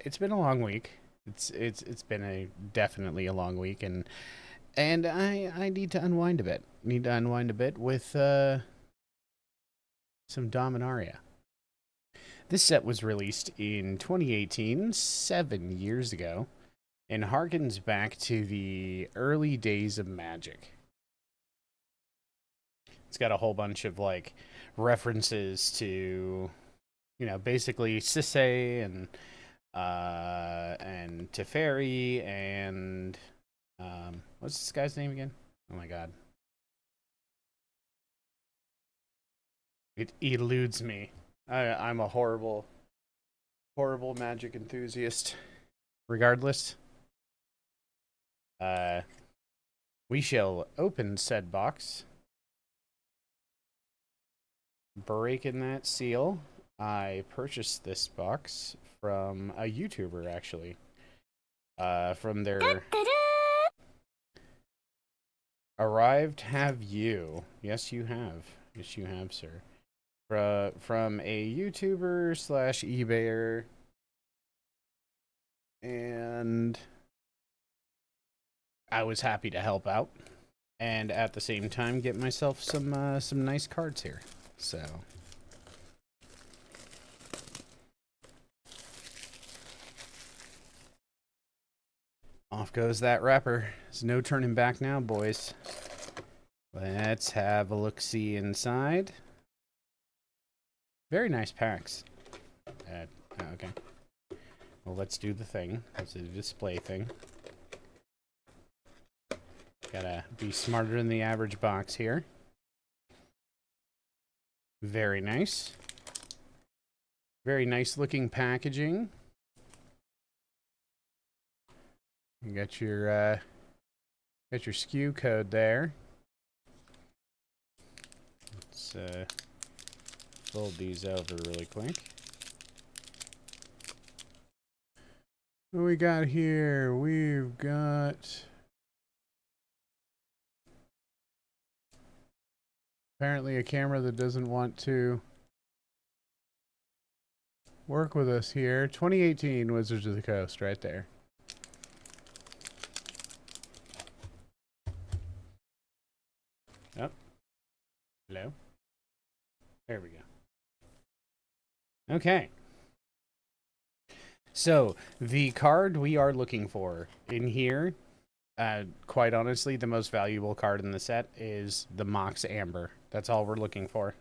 it's been a long week. It's been a definitely a long week, and I need to unwind a bit. Need to unwind a bit with some Dominaria. This set was released in 2018, 7 years ago, and harkens back to the early days of Magic. It's got a whole bunch of like references to, basically Sisay and Teferi and what's this guy's name again? Oh my god, it eludes me. I'm a horrible, horrible Magic enthusiast. Regardless, uh, we shall open said box, break in that seal. I purchased this box from a YouTuber, actually. From their Arrived Have You. Yes, you have. Yes, you have, sir. From a YouTuber slash eBayer. And I was happy to help out. And at the same time, get myself some nice cards here. So... off goes that wrapper. There's no turning back now, boys. Let's have a look-see inside. Very nice packs. Okay. Well, let's do the thing. It's a display thing. Gotta be smarter than the average box here. Very nice. Very nice looking packaging. You got your SKU code there. Let's fold these over really quick. What we got here? We've got apparently a camera that doesn't want to work with us here. 2018 Wizards of the Coast right there. Oh. Hello? There we go. Okay. So, the card we are looking for in here, quite honestly, the most valuable card in the set is the Mox Amber. That's all we're looking for.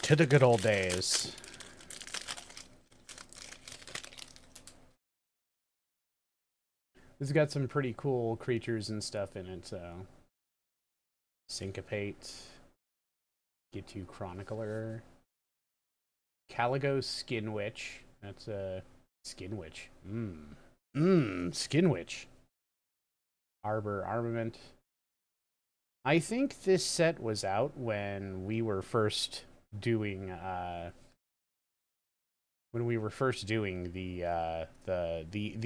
To the good old days. This has got some pretty cool creatures and stuff in it, so... Syncopate. Get you Chronicler. Caligo Skin Witch. That's a Skin Witch. Skin Witch. Arbor Armament. I think this set was out when we were first doing the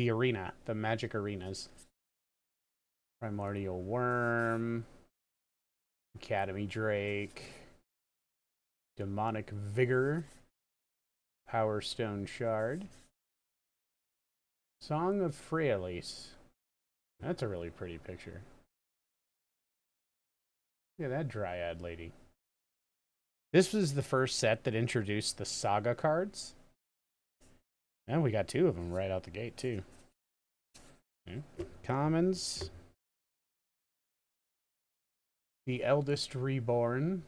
arena, the Magic arenas. Primordial Worm, Academy Drake, Demonic Vigor, Power Stone Shard, Song of Freyalise. That's a really pretty picture. Look at that Dryad lady. This was the first set that introduced the Saga cards. And we got two of them right out the gate, too. Okay. Commons. The Eldest Reborn.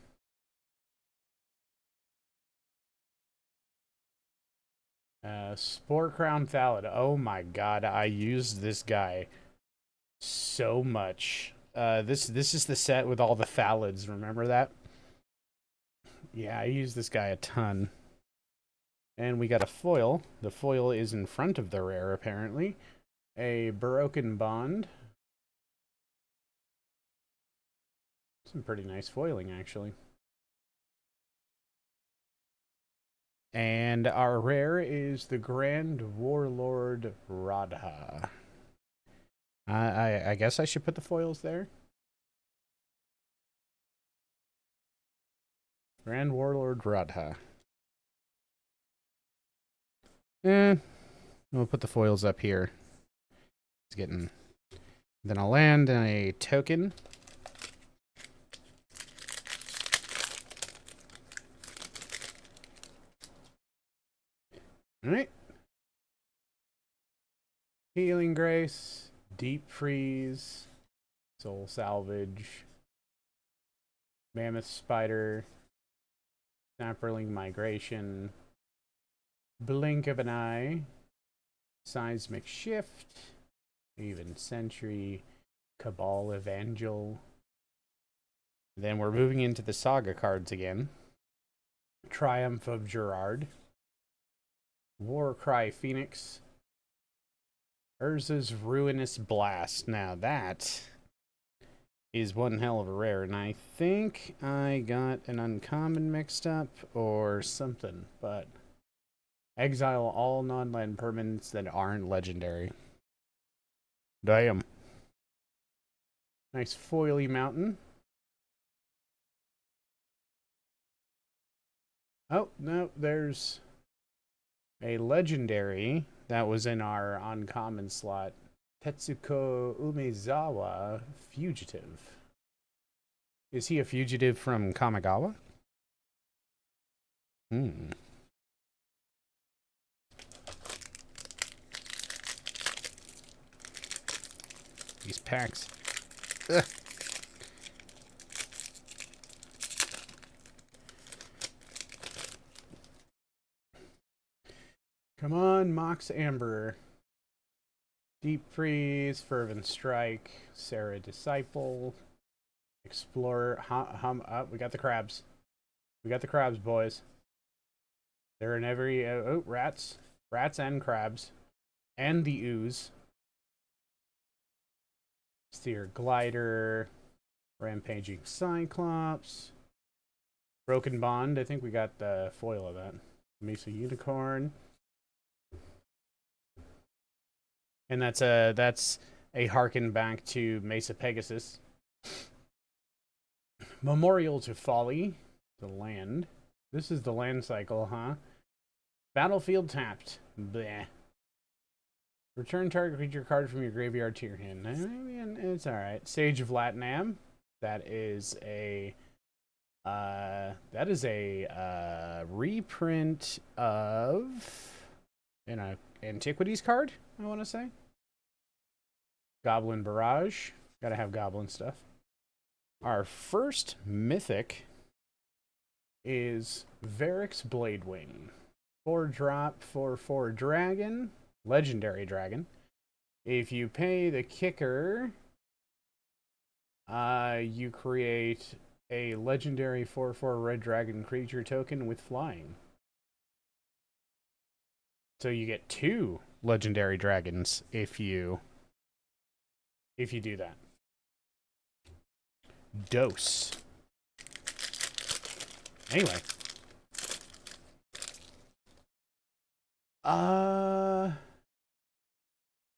Spore Crown Thallid. Oh my god, I used this guy so much. This is the set with all the Thallids, remember that? Yeah, I used this guy a ton. And we got a foil. The foil is in front of the rare, apparently. A Broken Bond. Some pretty nice foiling, actually. And our rare is the Grand Warlord Radha. I guess I should put the foils there. Grand Warlord Radha. We'll put the foils up here. It's getting... Then I'll land a token. Alright. Healing Grace, Deep Freeze, Soul Salvage, Mammoth Spider, Snapperling Migration, Blink of an Eye, Seismic Shift, Even Sentry, Cabal Evangel. Then we're moving into the Saga cards again. Triumph of Gerard, Warcry Phoenix, Urza's Ruinous Blast. Now that is one hell of a rare, and I think I got an uncommon mixed up or something, but exile all non-land permanents that aren't legendary. Damn. Nice foily mountain. Oh, no, there's a legendary that was in our uncommon slot. Tetsuko Umezawa, Fugitive. Is he a fugitive from Kamigawa? These packs. Ugh. Come on, Mox Amber. Deep Freeze, Fervent Strike, Sarah Disciple, Explorer. We got the crabs. We got the crabs, boys. They're in every... oh, rats. Rats and crabs. And the ooze. Steer Glider. Rampaging Cyclops. Broken Bond. I think we got the foil of that. Mesa Unicorn. And that's a harken back to Mesa Pegasus. Memorial to Folly. The land. This is the land cycle, huh? Battlefield tapped. Bleh. Return target creature card from your graveyard to your hand. I mean, it's alright. Sage of Latinam. That is a reprint of an Antiquities card, I want to say. Goblin Barrage. Gotta have goblin stuff. Our first mythic is Varix Bladewing. 4-drop, 4/4 dragon. Legendary dragon. If you pay the kicker, you create a legendary 4/4 red dragon creature token with flying. So you get 2 legendary dragons if you do that. Dose. Anyway.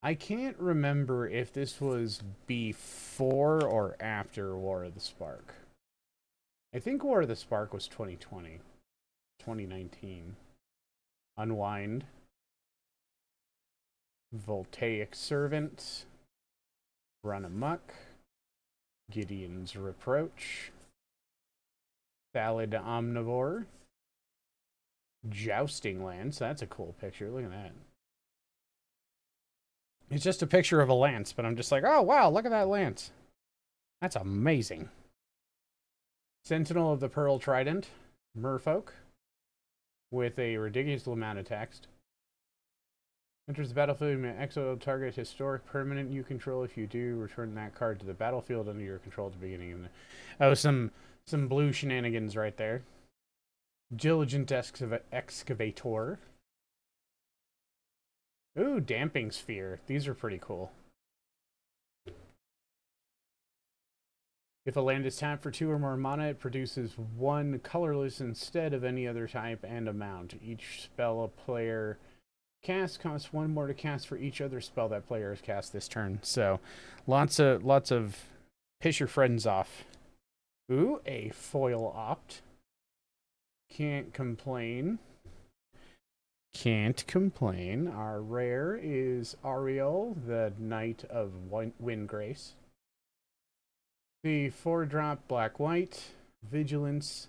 I can't remember if this was before or after War of the Spark. I think War of the Spark was 2020. 2019. Unwind. Voltaic Servant. Run Amok. Gideon's Reproach. Salad Omnivore. Jousting Lance. That's a cool picture. Look at that. It's just a picture of a lance, but I'm just like, oh, wow, look at that lance. That's amazing. Sentinel of the Pearl Trident. Merfolk. With a ridiculous amount of text. Enters the battlefield, you may exile target historic permanent you control. If you do, return that card to the battlefield under your control at the beginning of the... Oh, some blue shenanigans right there. Diligent Excavator. Ooh, Damping Sphere. These are pretty cool. If a land is tapped for 2 or more mana, it produces 1 colorless instead of any other type and amount. Each spell a player casts costs 1 more to cast for each other spell that player has cast this turn. So, lots of piss your friends off. Ooh, a foil opt. Can't complain. Can't complain. Our rare is Ariel, the Knight of Windgrace. The 4-drop black-white, Vigilance.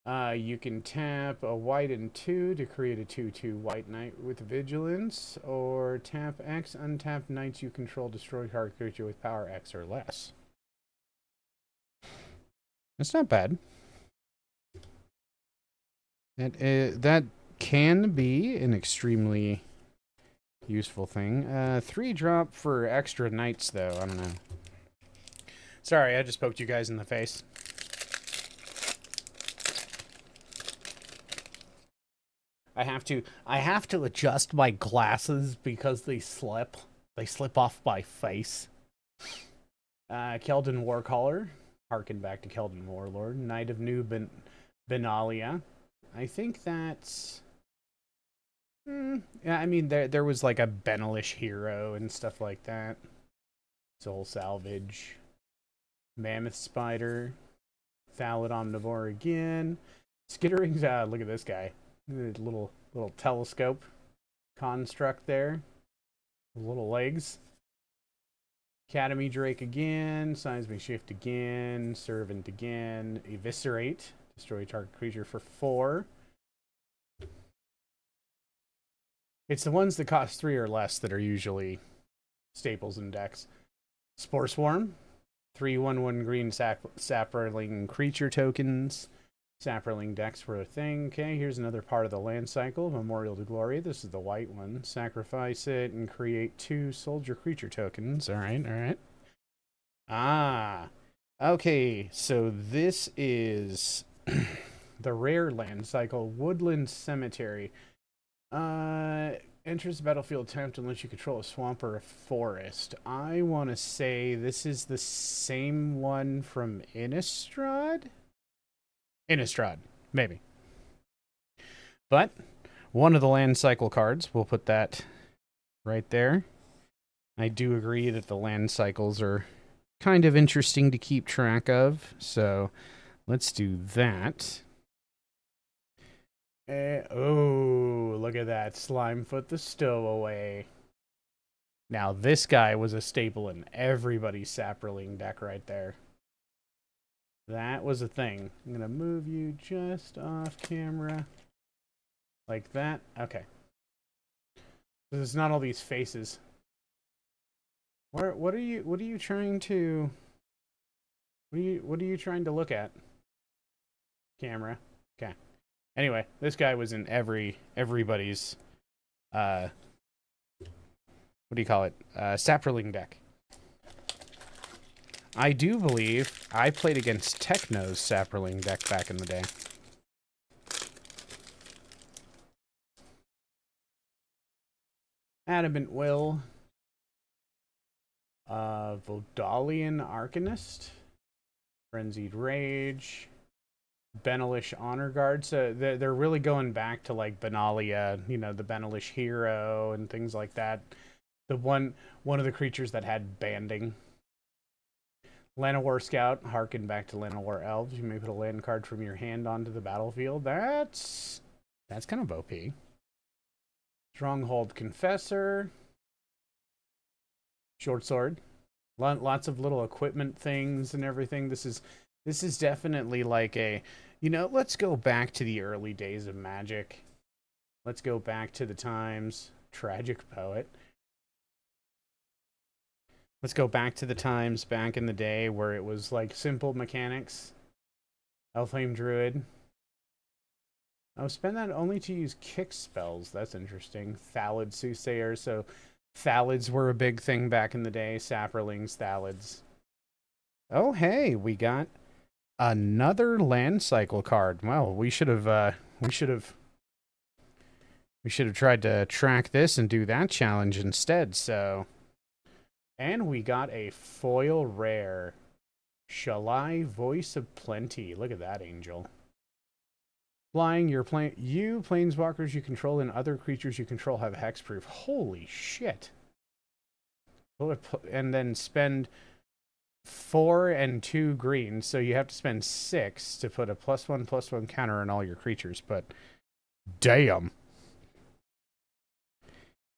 You can tap a white and 2 to create a 2/2 white knight with Vigilance, or tap X, untap knights you control, destroy target creature with power X or less. That's not bad. That can be an extremely useful thing. 3-drop for extra knights, though. I don't know. Sorry, I just poked you guys in the face. I have to adjust my glasses because they slip. They slip off my face. Keldon Warcaller. Harken back to Keldon Warlord. Knight of New Benalia. I think that's... yeah, I mean, there was like a Benelish hero and stuff like that. Soul Salvage. Mammoth Spider. Thallid Omnivore again. Skittering's, look at this guy. Little telescope construct there. Little legs. Academy Drake again. Seismic Shift again. Servant again. Eviscerate. Destroy target creature for 4. It's the ones that cost 3 or less that are usually staples in decks. Spore Swarm. 3/1/1 green sapperling creature tokens. Sapperling decks were a thing. Okay, here's another part of the land cycle. Memorial to Glory. This is the white one. Sacrifice it and create 2 soldier creature tokens. Alright. Ah. Okay, so this is the rare land cycle. Woodland Cemetery. Enters the battlefield tapped unless you control a swamp or a forest. I want to say this is the same one from Innistrad? Innistrad, maybe. But one of the land cycle cards, we'll put that right there. I do agree that the land cycles are kind of interesting to keep track of, so let's do that. Oh, look at that. Slimefoot the Stowaway. Now, this guy was a staple in everybody's Sapperling deck right there. That was a thing. I'm going to move you just off camera. Like that. Okay. There's not all these faces. What are you trying to... What are you trying to look at? Camera. Okay. Anyway, this guy was in everybody's what do you call it? Sapperling deck. I do believe I played against Techno's Sapperling deck back in the day. Adamant Will. Vodalian Arcanist. Frenzied Rage. Benelish Honor Guard. So they're really going back to like Benalia, you know, the Benelish hero and things like that. The one of the creatures that had banding. Llanowar Scout, harken back to Llanowar Elves. You may put a land card from your hand onto the battlefield. That's kind of OP. Stronghold Confessor. Short Sword. Lots of little equipment things and everything. This is definitely like a, you know, let's go back to the early days of Magic. Let's go back to the times. Tragic Poet. Let's go back to the times back in the day where it was like simple mechanics. Elflame Druid. Oh, spend that only to use kick spells. That's interesting. Thallid Soothsayer. So Thallids were a big thing back in the day. Sapperlings, Thallids. Oh, hey, we got another land cycle card. Well, we should have tried to track this and do that challenge instead. So, and we got a foil rare, Shalai Voice of Plenty. Look at that angel. Flying, you planeswalkers you control and other creatures you control have hexproof. Holy shit! And then spend 4 and 2 green, so you have to spend 6 to put a +1/+1 counter on all your creatures. But damn,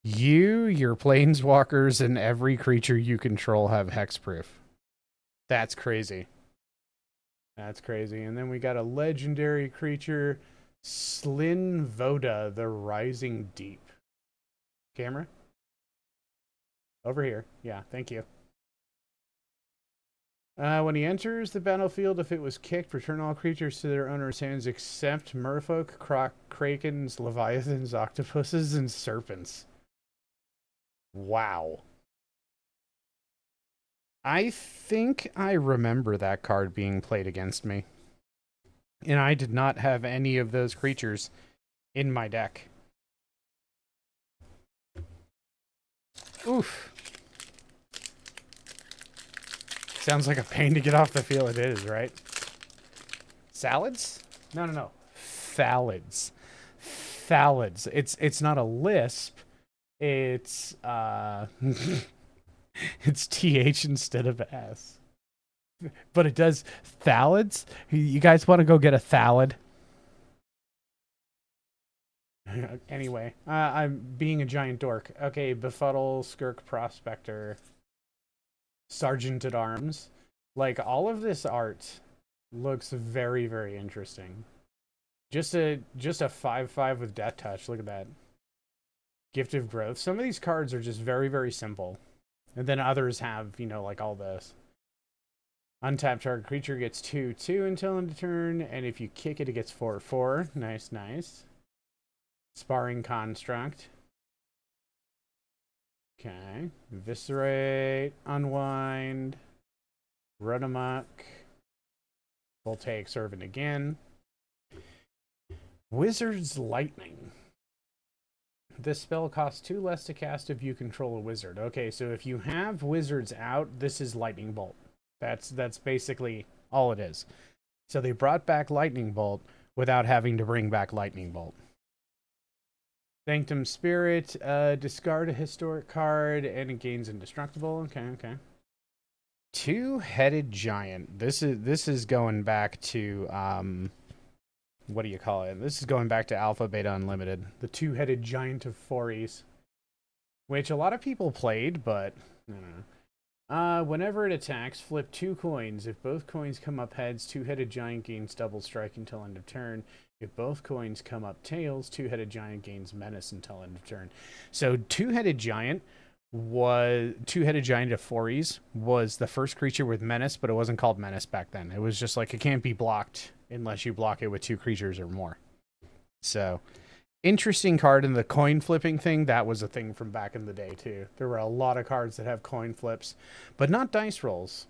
You, your planeswalkers, and every creature you control have hexproof. That's crazy. That's crazy. And then we got a legendary creature, Slin Voda, the Rising Deep. Camera? Over here. Yeah, thank you. When he enters the battlefield, if it was kicked, return all creatures to their owner's hands except merfolk, krakens, leviathans, octopuses, and serpents. Wow. I think I remember that card being played against me. And I did not have any of those creatures in my deck. Oof. Sounds like a pain to get off the field. It is, right? Salads? No. Phthalids. Phthalids. It's not a lisp. It's it's TH instead of S. But it does phthalids? You guys want to go get a phthалid? Anyway, I'm being a giant dork. Okay, Befuddle, Skirk, Prospector, Sergeant at Arms. Like, all of this art looks very, very interesting. Just a 5/5 with Death Touch. Look at that. Gift of Growth. Some of these cards are just very, very simple. And then others have, you know, like all this. Untapped target creature gets 2/2 until end of turn, and if you kick it, it gets 4/4. Nice, nice. Sparring Construct. Okay. Eviscerate, Unwind, Run Amok, Voltaic Servant again. Wizard's Lightning. This spell costs 2 less to cast if you control a wizard. Okay, so if you have wizards out, this is Lightning Bolt. That's basically all it is. So they brought back Lightning Bolt without having to bring back Lightning Bolt. Sanctum Spirit, discard a historic card and it gains indestructible. Okay. Two-headed giant. This is going back to what do you call it? This is going back to Alpha Beta Unlimited. The two-headed giant of Fories, which a lot of people played, but I don't know. Whenever it attacks, flip 2 coins. If both coins come up heads, two-headed giant gains double strike until end of turn. If both coins come up tails, two-headed giant gains menace until end of turn. So two-headed giant of Fories was the first creature with menace, but it wasn't called menace back then. It was just like it can't be blocked unless you block it with 2 creatures or more. So interesting card. In the coin flipping thing, that was a thing from back in the day too. There were a lot of cards that have coin flips, but not dice rolls.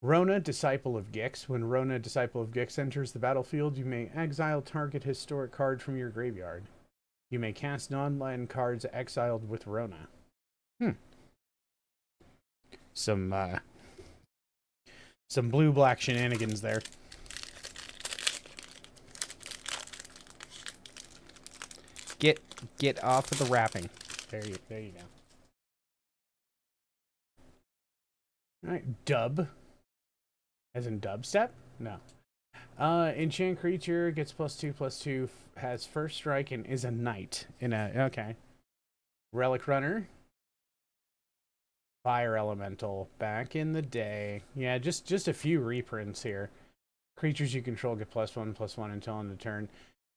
Rona, Disciple of Gix. When Rona, Disciple of Gix enters the battlefield, you may exile target historic card from your graveyard. You may cast non-land cards exiled with Rona. Some blue-black shenanigans there. Get off of the wrapping. There you go. All right, dub. As in dubstep? No. Enchant creature gets +2/+2, has first strike, and is a knight. Okay. Relic Runner. Fire Elemental. Back in the day. Yeah, just a few reprints here. Creatures you control get +1/+1 until end of turn.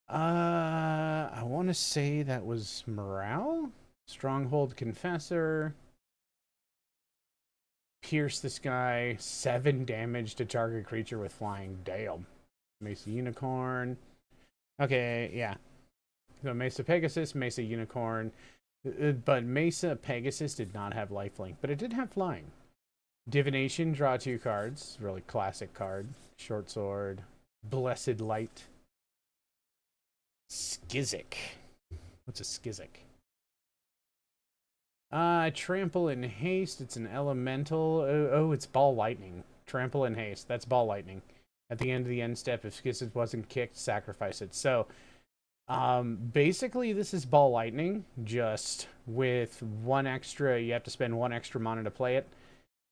I want to say that was Morale? Stronghold Confessor. Pierce this guy. 7 damage to target creature with flying. Damn. Mesa Unicorn. Okay, yeah. So Mesa Pegasus, Mesa Unicorn. But Mesa Pegasus did not have lifelink, but it did have flying. Divination, draw 2 cards. Really classic card. Short Sword. Blessed Light. Skizzic. What's a Skizzic? Trample and Haste. It's an elemental. Oh, it's Ball Lightning. Trample and Haste. That's Ball Lightning. At the end of the end step, if Skizzic wasn't kicked, sacrifice it. So, basically, this is Ball Lightning, just with 1 extra. You have to spend 1 extra mana to play it.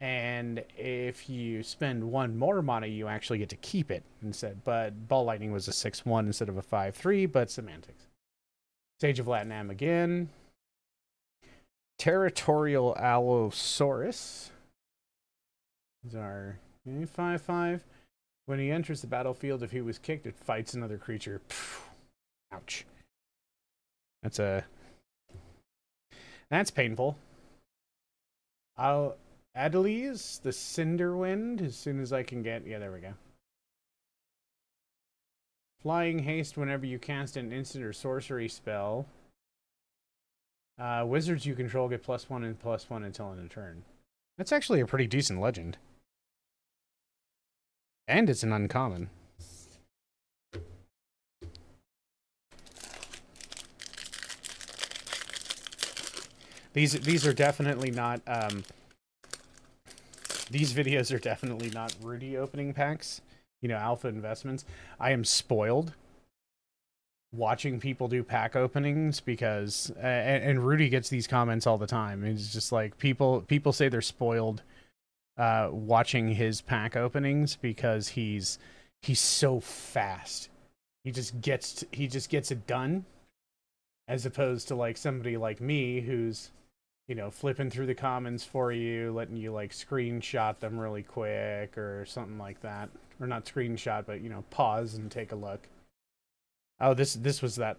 And if you spend 1 more mana, you actually get to keep it instead. But Ball Lightning was a 6/1 instead of a 5/3, but semantics. Sage of Latinam again. Territorial Allosaurus. These are 5/5. When he enters the battlefield, if he was kicked, it fights another creature. Ouch. That's painful. I'll Adelise, the Cinderwind, as soon as I can get. Yeah, there we go. Flying haste whenever you cast an instant or sorcery spell. Wizards you control get +1 and +1 until end of turn. That's actually a pretty decent legend. And it's an uncommon. These are definitely not these videos are definitely not Rudy opening packs. You know, alpha investments. I am spoiled watching people do pack openings because and Rudy gets these comments all the time. It's just like people say they're spoiled watching his pack openings because he's so fast. He just gets it done, as opposed to like somebody like me who's, you know, flipping through the comments for you, letting you like screenshot them really quick or something like that. Or not screenshot, but, you know, pause and take a look. Oh, this was that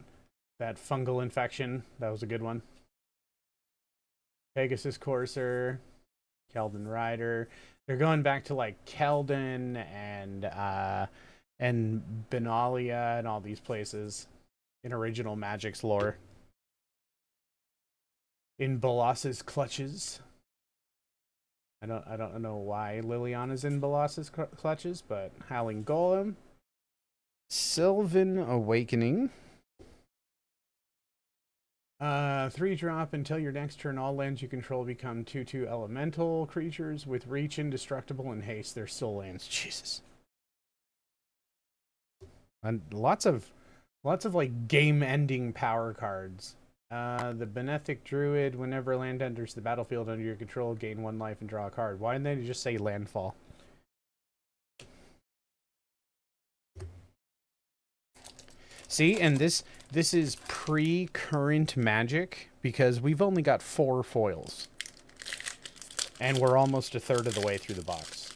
fungal infection. That was a good one. Pegasus Courser, Keldon Rider. They're going back to like Keldon and Benalia and all these places in original Magic's lore. In Bolas's clutches. I don't know why Liliana's in Bolas's clutches, but Howling Golem. Sylvan Awakening. 3-drop until your next turn. All lands you control become 2/2 elemental creatures with reach, indestructible, and haste. They're still lands. Jesus. And lots of like game-ending power cards. The Benefic Druid. Whenever land enters the battlefield under your control, gain 1 life and draw a card. Why didn't they just say landfall? See, and this is pre-current Magic because we've only got 4 foils. And we're almost a third of the way through the box.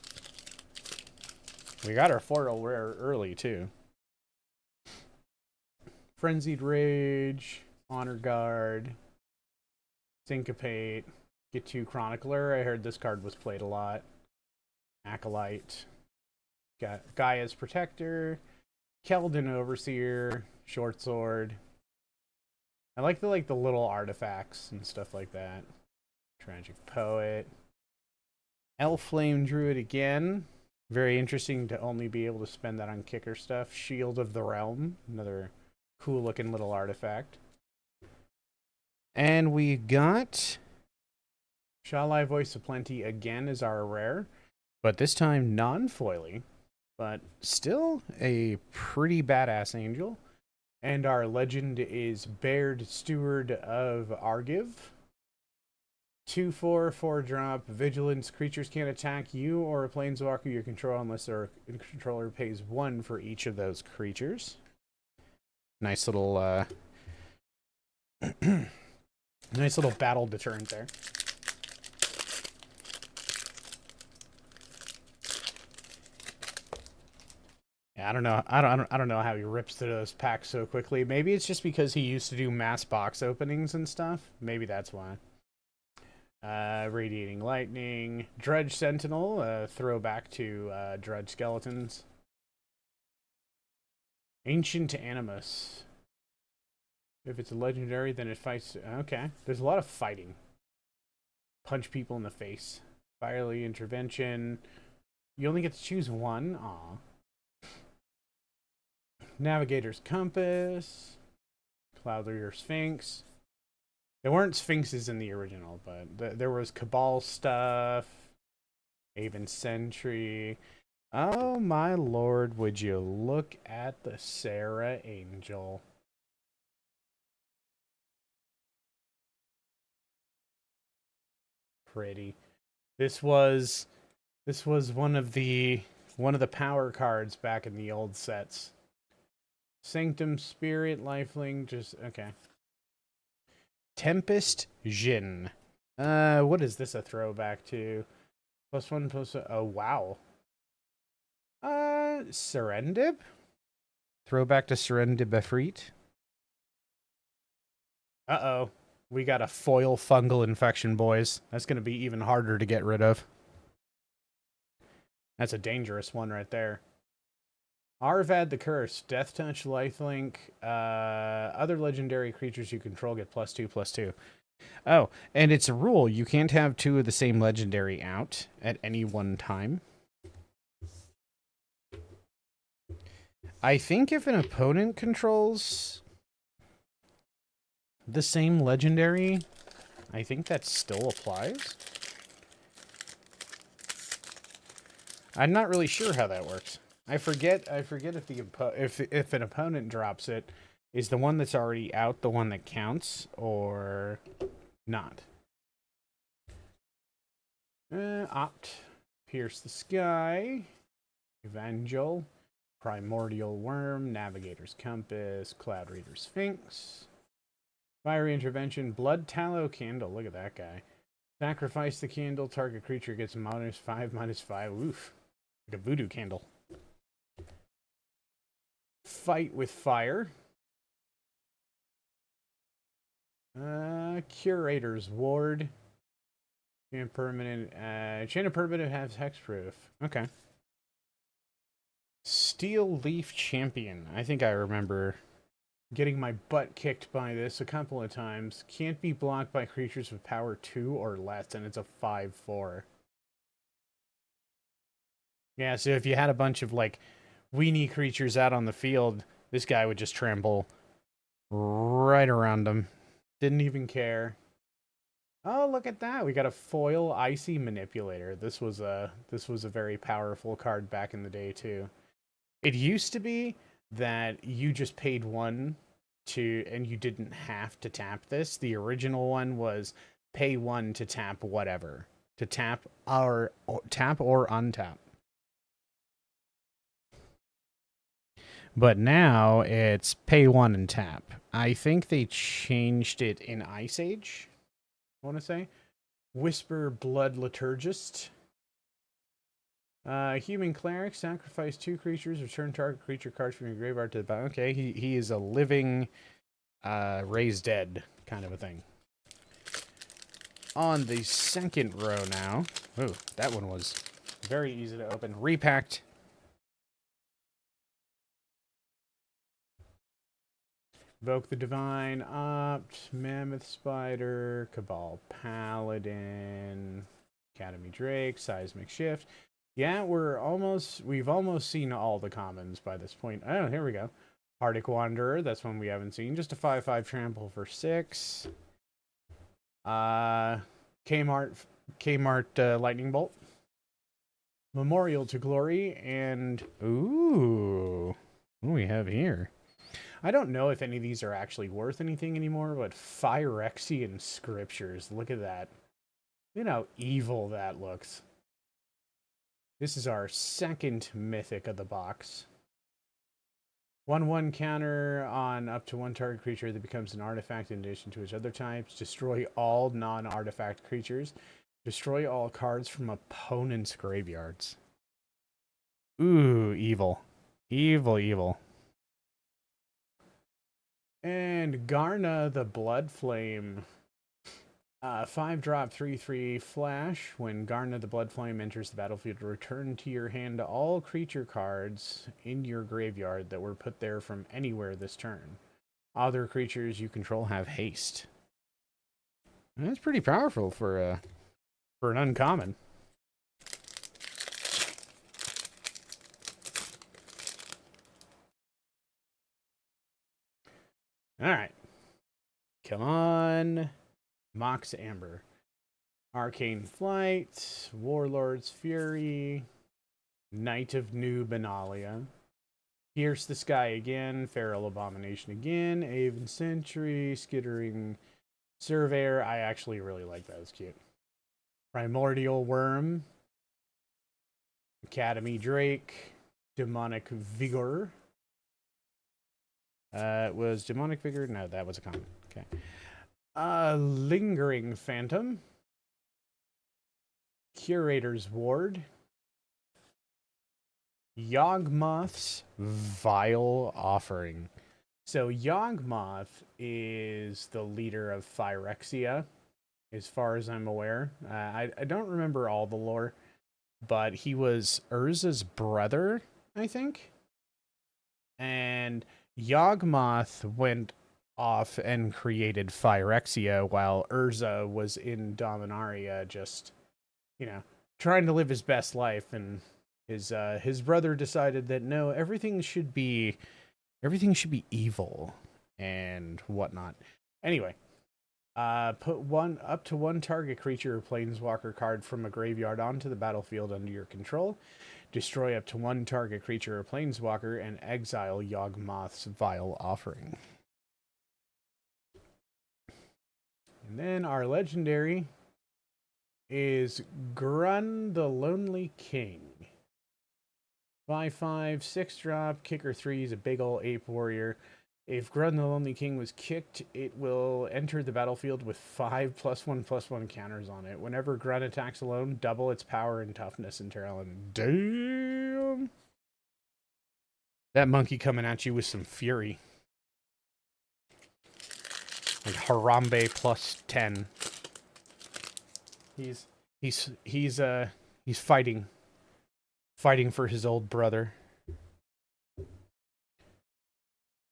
We got our foil rare early, too. Frenzied Rage, Honor Guard, Syncopate, Get 2 Chronicler. I heard this card was played a lot. Acolyte. Got Gaia's Protector. Keldon Overseer, Short Sword. I like the little artifacts and stuff like that. Tragic Poet. Elflame Druid again. Very interesting to only be able to spend that on kicker stuff. Shield of the Realm, another cool looking little artifact. And we got Shalai Voice of Plenty again as our rare, but this time non-foily. But still a pretty badass angel. And our legend is Baird, Steward of Argiv. 2/4, 4-drop, Vigilance. Creatures can't attack you or a planeswalker you control unless their controller pays 1 for each of those creatures. Nice little, nice little battle deterrent there. Yeah, I don't know. I don't know how he rips through those packs so quickly. Maybe it's just because he used to do mass box openings and stuff. Maybe that's why. Radiating Lightning, Dredge Sentinel, throwback to Dredge Skeletons. Ancient Animus. If it's a legendary, then it fights. Okay, there's a lot of fighting. Punch people in the face. Firely Intervention. You only get to choose 1. Aw. Navigator's Compass, Cloudleader Sphinx. There weren't Sphinxes in the original, but there was Cabal stuff, Aven Sentry. Oh my lord, would you look at the Sarah Angel. Pretty. This was one of the power cards back in the old sets. Sanctum Spirit, Lifelink, just okay. Tempest Jin. What is this a throwback to? +1, +1. Oh, wow. Serendib? Throwback to Serendib Efreet. Uh-oh. We got a foil fungal infection, boys. That's going to be even harder to get rid of. That's a dangerous one right there. Arvad the Curse. Death Touch, Lifelink. Other legendary creatures you control get +2/+2. Oh, and it's a rule. You can't have two of the same legendary out at any one time. I think if an opponent controls the same legendary, I think that still applies. I'm not really sure how that works. I forget if if an opponent drops it, is the one that's already out the one that counts or not? Opt, Pierce the Sky, Evangel, Primordial Worm, Navigator's Compass, Cloud Reader Sphinx, Fiery Intervention, Blood Tallow Candle. Look at that guy. Sacrifice the candle. Target creature gets -5/-5. Oof. Like a voodoo candle. Fight with Fire. Curator's Ward. Enchanted Permanent. Enchanted Permanent has hexproof. Okay. Steel Leaf Champion. I think I remember getting my butt kicked by this a couple of times. Can't be blocked by creatures with power 2 or less, and it's a 5/4. Yeah, so if you had a bunch of, like, weenie creatures out on the field, this guy would just trample right around them. Didn't even care. Oh, look at that. We got a foil Icy Manipulator. This was a very powerful card back in the day, too. It used to be that you just paid 1 to, and you didn't have to tap this. The original one was pay 1 to tap whatever. To tap or untap. But now it's pay 1 and tap. I think they changed it in Ice Age, I want to say. Whisper Blood Liturgist. Human Cleric. Sacrifice 2 creatures. Return target creature cards from your graveyard to the battlefield. Okay, he is a living raised dead kind of a thing. On the second row now. Ooh, that one was very easy to open. Repacked. Evoke the Divine, Opt, Mammoth Spider, Cabal Paladin, Academy Drake, Seismic Shift. Yeah, we've almost seen all the commons by this point. Oh, here we go. Hardic Wanderer, that's one we haven't seen. Just a 5/5 trample for 6. Kmart Lightning Bolt. Memorial to Glory, and ooh, what do we have here? I don't know if any of these are actually worth anything anymore, but Phyrexian Scriptures. Look at that. Look at how evil that looks. This is our second mythic of the box. 1/1 counter on up to 1 target creature that becomes an artifact in addition to its other types. Destroy all non-artifact creatures. Destroy all cards from opponents' graveyards. Ooh, evil. Evil, evil. And Garna the Bloodflame. 5-drop 3/3 flash. When Garna the Bloodflame enters the battlefield, return to your hand all creature cards in your graveyard that were put there from anywhere this turn. Other creatures you control have haste. And that's pretty powerful for an uncommon. Alright. Come on. Mox Amber. Arcane Flight. Warlord's Fury. Knight of New Benalia. Pierce the Sky again. Feral Abomination again. Aven Sentry. Skittering Surveyor. I actually really like that. It's cute. Primordial Worm. Academy Drake. Demonic Vigor. It was Demonic Vigor? No, that was a common. Okay. Lingering Phantom. Curator's Ward. Yawgmoth's Vile Offering. So Yawgmoth is the leader of Phyrexia, as far as I'm aware. I don't remember all the lore, but he was Urza's brother, I think. And Yawgmoth went off and created Phyrexia while Urza was in Dominaria, just, you know, trying to live his best life. And his brother decided that no, everything should be evil and whatnot. Anyway, put up to one target creature or planeswalker card from a graveyard onto the battlefield under your control. Destroy up to one target creature or planeswalker and exile Yawgmoth's Vile Offering. And then our legendary is Grun the Lonely King. 5/5, 6-drop, kicker 3 is a big ol' ape warrior. If Grun the Lonely King was kicked, it will enter the battlefield with 5 +1/+1 counters on it. Whenever Grun attacks alone, double its power and toughness and talent. Damn! That monkey coming at you with some fury. Like Harambe +10. He's fighting for his old brother.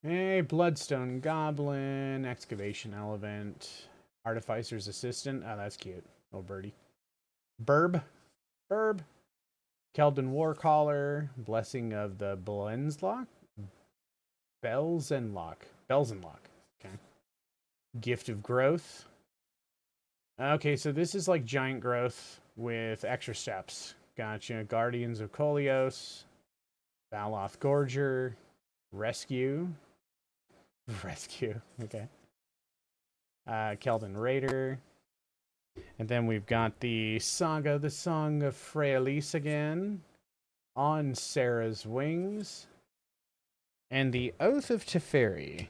Hey, Bloodstone Goblin, Excavation Elephant, Artificer's Assistant. Oh, that's cute. Oh, birdie. Burb. Keldon Warcaller, Blessing of the Belzenlock. Okay. Gift of Growth. Okay, so this is like giant growth with extra steps. Gotcha. Guardians of Kolios, Valoth Gorger, Rescue, okay. Keldon Raider. And then we've got the Song of Freyalise again, On Sarah's Wings, and the Oath of Teferi.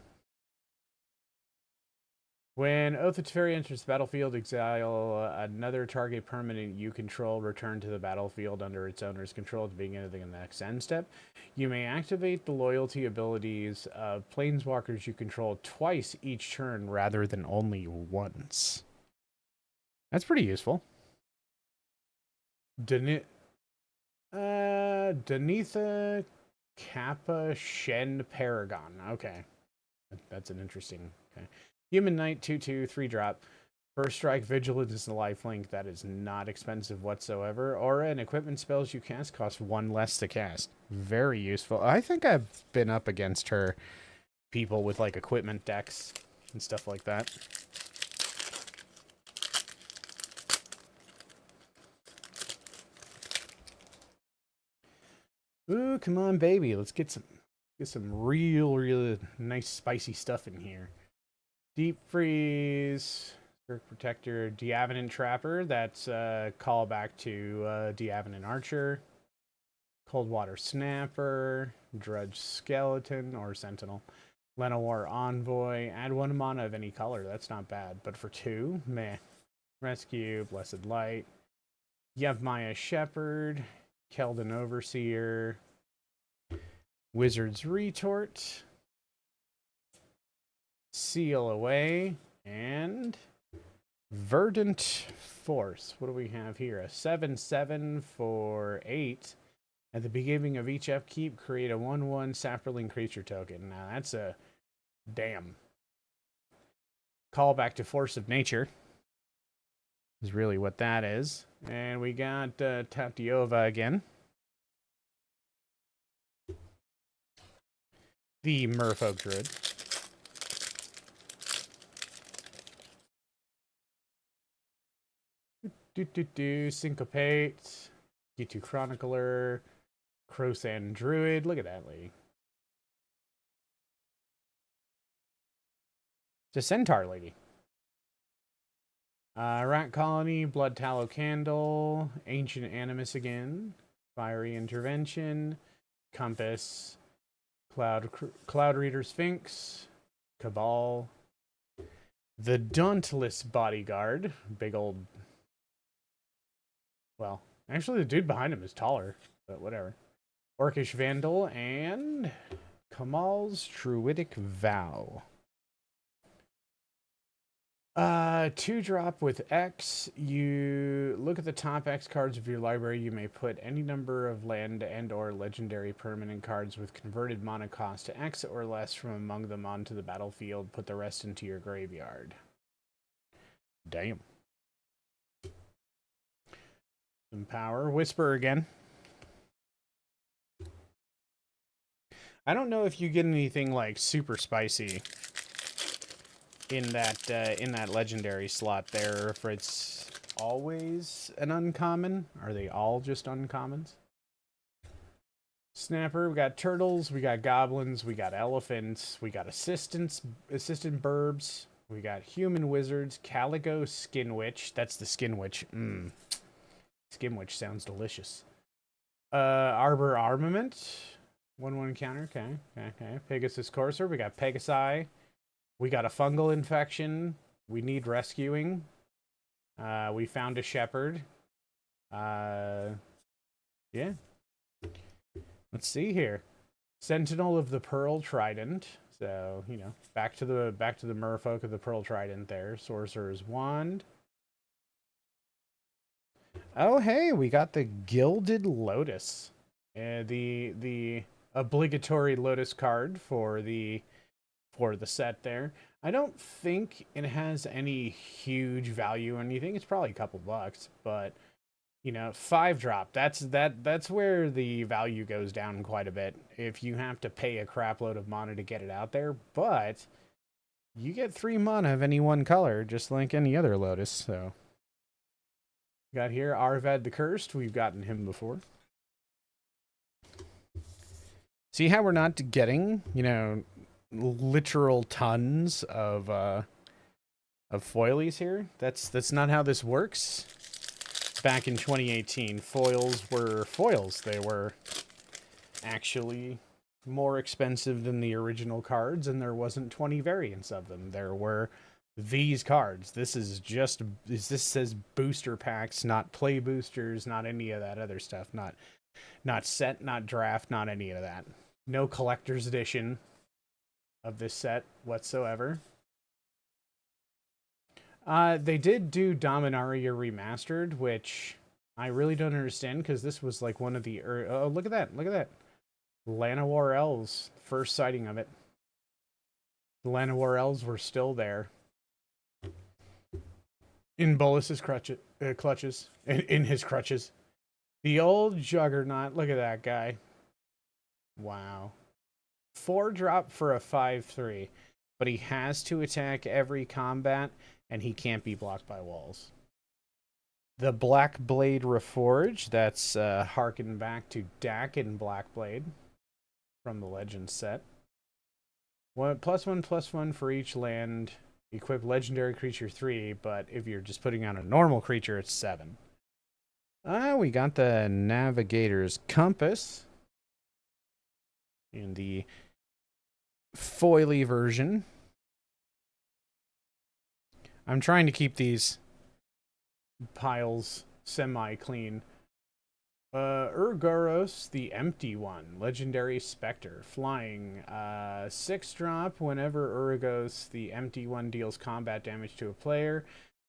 When Oath of Teferi enters the battlefield, exile another target permanent you control, return to the battlefield under its owner's control at the beginning of the next end step. You may activate the loyalty abilities of planeswalkers you control twice each turn rather than only once. That's pretty useful. Denitha Kappa Shen Paragon. Okay. That's an interesting... Okay. Human Knight, 2/2, 3-drop. First strike, Vigilance is a lifelink that is not expensive whatsoever. Aura and equipment spells you cast cost 1 less to cast. Very useful. I think I've been up against her people with like equipment decks and stuff like that. Ooh, come on, baby. Let's get some real nice spicy stuff in here. Deep Freeze, Cirque Protector, Diavenant Trapper. That's a callback to Diavenant Archer. Cold Water Snapper, Drudge Skeleton or Sentinel. Llanowar Envoy. Add 1 mana of any color. That's not bad. But for 2, meh. Rescue, Blessed Light. Yevmaya Shepherd. Keldon Overseer. Wizard's Retort. Seal Away, and Verdant Force. What do we have here? A 7/7 for 8. At the beginning of each upkeep, create a 1/1 Saproling creature token. Now that's a damn. Call back to Force of Nature is really what that is. And we got Tatiova again. The Merfolk Druid. Syncopate, G2 Chronicler, Crosan Druid. Look at that lady. It's a centaur lady. Rat Colony, Blood Tallow Candle, Ancient Animus again, Fiery Intervention, Compass, Cloud Reader Sphinx, Cabal, The Dauntless Bodyguard. Big old... Well, actually the dude behind him is taller, but whatever. Orcish Vandal and Kamal's Druidic Vow. 2-drop with X. You look at the top X cards of your library. You may put any number of land and or legendary permanent cards with converted mana cost to X or less from among them onto the battlefield. Put the rest into your graveyard. Damn. Some power. Whisper again. I don't know if you get anything like super spicy in that legendary slot there, or if it's always an uncommon. Are they all just uncommons? Snapper, we got turtles, we got goblins, we got elephants, we got assistant burbs, we got human wizards, Calico Skin Witch. That's the Skin Witch. Skin Witch sounds delicious. Arbor Armament. 1/1 counter. Okay. Pegasus Courser. We got Pegasi. We got a fungal infection. We need rescuing. We found a shepherd. Yeah. Let's see here. Sentinel of the Pearl Trident. So, you know, back to the merfolk of the Pearl Trident there. Sorcerer's Wand. Oh, hey, we got the Gilded Lotus. The obligatory Lotus card for the set there. I don't think it has any huge value or anything. It's probably a couple bucks, but you know, 5-drop. That's where the value goes down quite a bit if you have to pay a crap load of mana to get it out there, but you get 3 mana of any one color just like any other Lotus. So got here Arvad the Cursed. We've gotten him before. See how we're not getting, you know, literal tons of foilies here? That's not how this works. Back in 2018, foils were foils. They were actually more expensive than the original cards, and there wasn't 20 variants of them. There were these cards. This says booster packs, not play boosters, not any of that other stuff. Not set, not draft, not any of that. No collector's edition of this set whatsoever. They did do Dominaria Remastered, which I really don't understand because this was like one of the... oh, look at that. Look at that. Llanowar Elves. First sighting of it. The Llanowar Elves were still there. In Bolus's clutches. In his crutches. The old Juggernaut. Look at that guy. Wow. 4-drop for a 5/3. But he has to attack every combat, and he can't be blocked by walls. The Black Blade Reforge. That's harkened back to Dak and Black Blade from the Legends set. +1/+1 for each land. Equip legendary creature 3, but if you're just putting on a normal creature, it's 7. We got the Navigator's Compass in the foily version. I'm trying to keep these piles semi-clean. Urgoros, the Empty One, Legendary Spectre, flying, 6-drop. Whenever Urgos, the Empty One, deals combat damage to a player,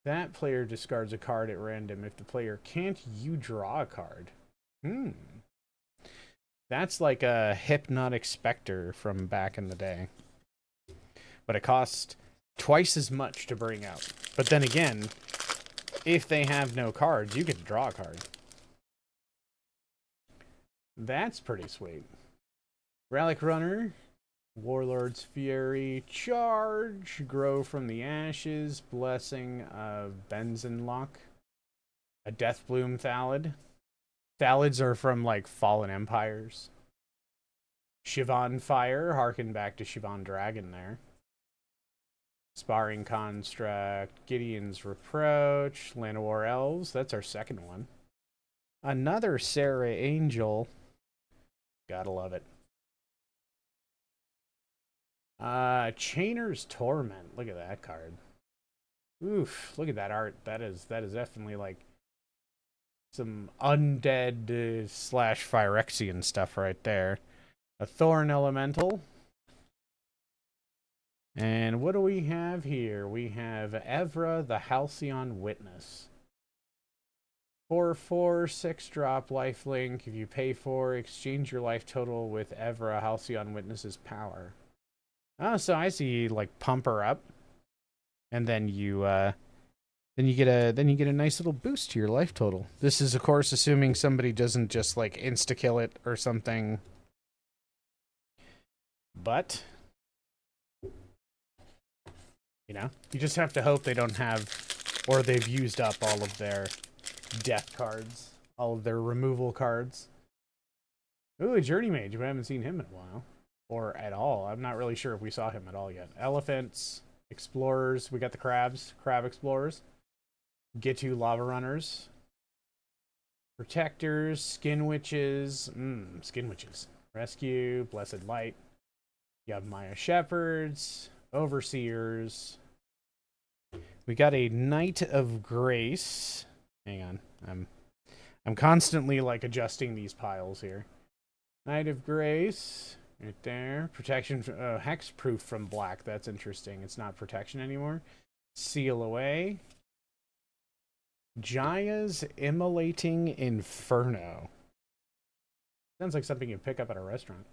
that player discards a card at random. If the player can't, you draw a card. That's like a Hypnotic Spectre from back in the day. But it costs twice as much to bring out. But then again, if they have no cards, you get to draw a card. That's pretty sweet. Relic Runner, Warlord's Fury, Charge, Grow from the Ashes, Blessing of Benzenlock, a Deathbloom Thallid. Thallids are from, like, Fallen Empires. Shivan Fire, harken back to Shivan Dragon there. Sparring Construct, Gideon's Reproach, Llanowar Elves, that's our second one. Another Sarah Angel. Gotta love it. Chainer's Torment. Look at that card. Oof, look at that art. That is definitely like some undead slash Phyrexian stuff right there. A Thorn Elemental. And what do we have here? We have Evra, the Halcyon Witness. 4/4, 6-drop lifelink. If you pay 4, exchange your life total with Evra, Halcyon Witness's power. Oh, so I see, like, pump her up. And then you get a nice little boost to your life total. This is, of course, assuming somebody doesn't just like insta kill it or something. But you know, you just have to hope they don't have, or they've used up all of their death cards, all of their removal cards. Ooh, a Journey Mage. We haven't seen him in a while, or at all. I'm not really sure if we saw him at all yet. Elephants, explorers. We got the crabs, crab explorers. Get to lava runners, protectors, skin witches, skin witches, rescue, blessed light. You have Maya shepherds, overseers. We got a knight of grace. Hang on, I'm constantly like adjusting these piles here. Knight of grace, right there. Protection, hexproof from black. That's interesting. It's not protection anymore. Seal away. Jaya's Immolating Inferno. Sounds like something you pick up at a restaurant.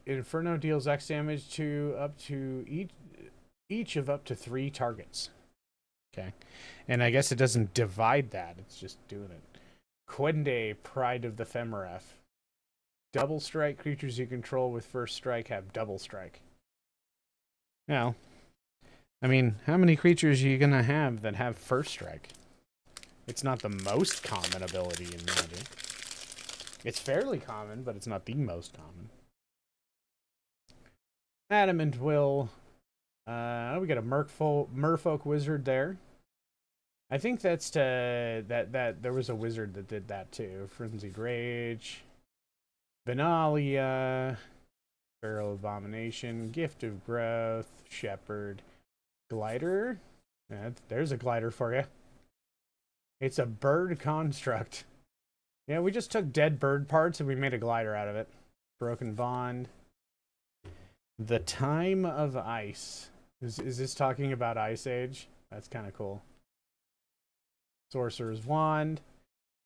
Inferno deals X damage to up to each of up to 3 targets. Okay. And I guess it doesn't divide that. It's just doing it. Quende, Pride of the Femeref. Double strike. Creatures you control with first strike have double strike. Now, I mean, how many creatures are you going to have that have first strike? It's not the most common ability in Magic. It's fairly common, but it's not the most common. Adamant Will. We got a Merfolk Wizard there. I think that's that there was a wizard that did that too. Frenzied Rage. Benalia. Feral Abomination. Gift of Growth. Shepherd. Glider? Yeah, there's a glider for you. It's a bird construct. Yeah, we just took dead bird parts and we made a glider out of it. Broken Bond. The Time of Ice. Is this talking about Ice Age? That's kind of cool. Sorcerer's Wand.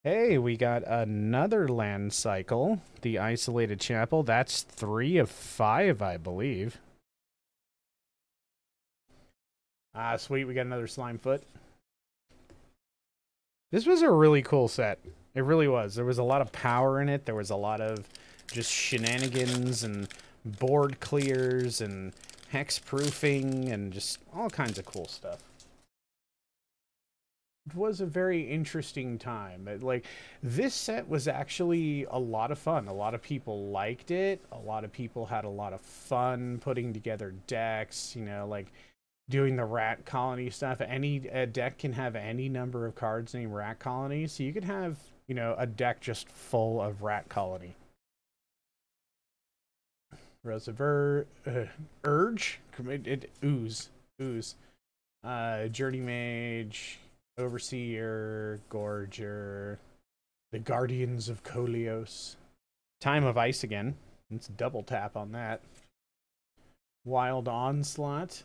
Hey, we got another land cycle. The Isolated Chapel. That's 3 of 5, I believe. Ah, sweet. We got another Slimefoot. This was a really cool set. It really was. There was a lot of power in it. There was a lot of just shenanigans and board clears and hexproofing and just all kinds of cool stuff. It was a very interesting time. Like, this set was actually a lot of fun. A lot of people liked it. A lot of people had a lot of fun putting together decks, you know, like doing the rat colony stuff. Any deck can have any number of cards named rat colony, so you could have, you know, a deck just full of rat colony. Rose of Urge, ooze. Journey Mage, Overseer, Gorger, the Guardians of Kolios, Time of Ice again. Let's double tap on that. Wild Onslaught.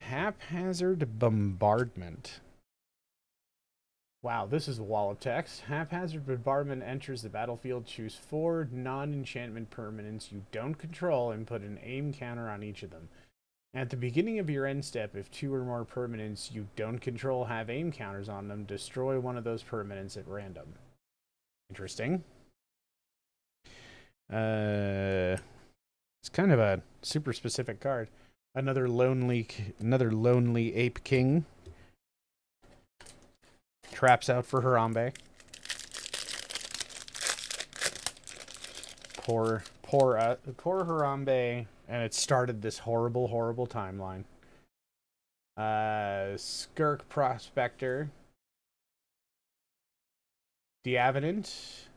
Haphazard Bombardment. Wow, this is a wall of text. Haphazard Bombardment enters the battlefield. Choose 4 non-enchantment permanents you don't control and put an aim counter on each of them. At the beginning of your end step, if 2 or more permanents you don't control have aim counters on them, destroy one of those permanents at random. Interesting. It's kind of a super specific card. Another lonely ape king. Traps out for Harambe. Poor Harambe, and it started this horrible timeline. Skirk Prospector. Diavenant.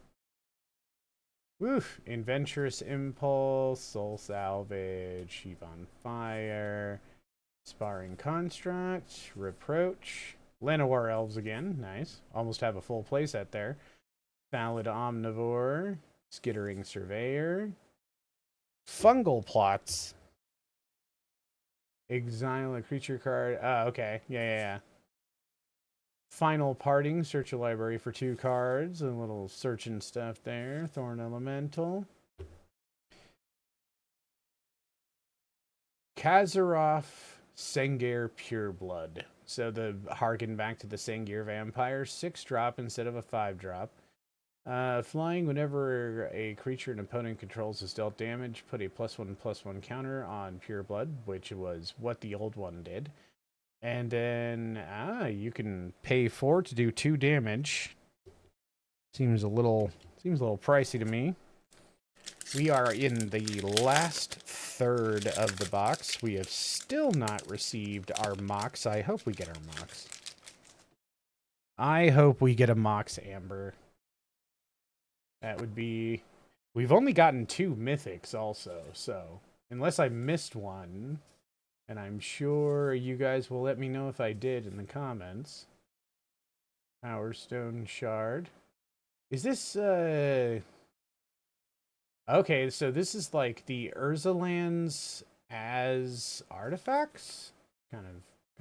Woof. Adventurous Impulse, Soul Salvage, Eve on Fire, Sparring Construct, Reproach, Llanowar Elves again. Nice. Almost have a full playset there. Phalid Omnivore, Skittering Surveyor, Fungal Plots, Exile a creature card. Okay. Yeah. Final Parting, search a library for 2 cards. A little searching stuff there. Thorn Elemental. Kazaroff Sengir Pureblood. So the harken back to the Sengir Vampire. 6-drop instead of a 5-drop. Flying, whenever a creature an opponent controls is dealt damage, put a +1/+1 counter on Pureblood, which was what the old one did. And then, you can pay 4 to do 2 damage. Seems a little pricey to me. We are in the last third of the box. We have still not received our Mox. I hope we get our Mox. I hope we get a Mox Amber. That would be... We've only gotten 2 Mythics also, so... Unless I missed one... And I'm sure you guys will let me know if I did in the comments. Power Stone Shard. Is this, Okay, so this is like the Urza lands as artifacts? Kind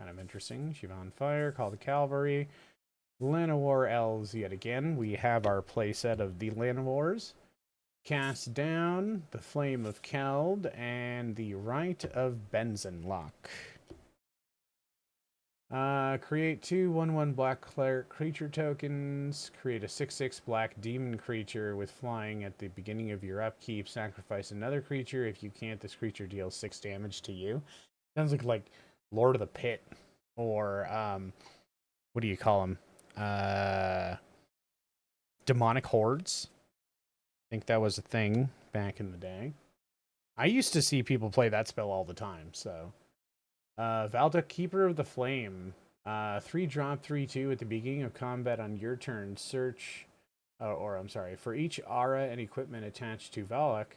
of interesting. Shiva on Fire, Call the Cavalry. Llanowar Elves yet again. We have our playset of the Llanowars. Cast Down, the Flame of Keld, and the Rite of Benzenlock. Create 2 1/1 black cleric creature tokens. Create a 6/6 black demon creature with flying at the beginning of your upkeep. Sacrifice another creature. If you can't, this creature deals 6 damage to you. Sounds like Lord of the Pit. Or, what do you call them? Demonic Hordes. I think that was a thing back in the day. I used to see people play that spell all the time, so... Valduk, Keeper of the Flame. 3-drop, 3/2 at the beginning of combat on your turn. Search... I'm sorry. For each aura and equipment attached to Valduk,